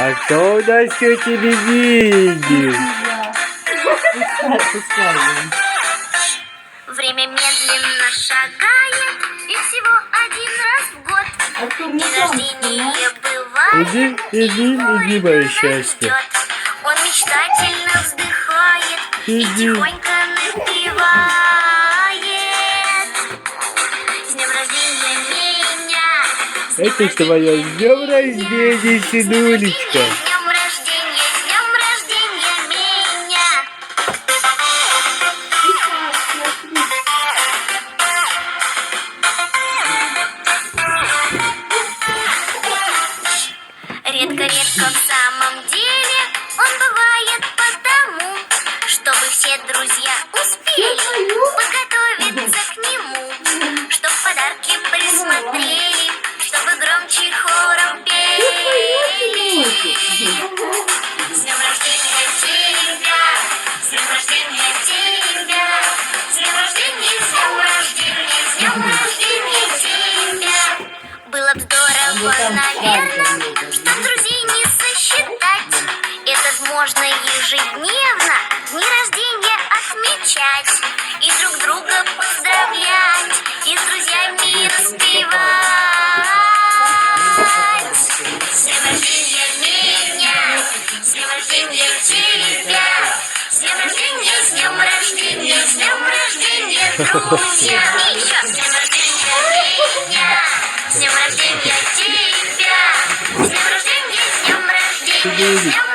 А кто у нас тетя Медведь? Время медленно шагает, и всего один раз в год день рождения бывает, Иди, мое счастье. он мечтательно вздыхает и тихонько напевает. С днем рождения меня! Это твое с днем рождения, сынулечка. С днем рождения меня! Редко-редко в самом деле он бывает потому, чтобы все друзья успели подготовиться к нему, чтоб подарки присмотрели, чтобы громче хором пели. С днем рождения тебя, с днем рождения тебя, с днем рождения, с днем рождения, с днем рождения тебя. Было бы здорово, наверное, чтоб друзей не сосчитать. Это можно ежедневно дни рождения отмечать и друг друга поздравлять, и с друзьями распевать. С днем рождения меня, с днем рождения тебя, с днем рождения, с днем рождения, с днем рождения, друзья. И еще с днем рождения меня, с днем рождения тебя, с днем рождения, с днем рождения, с днем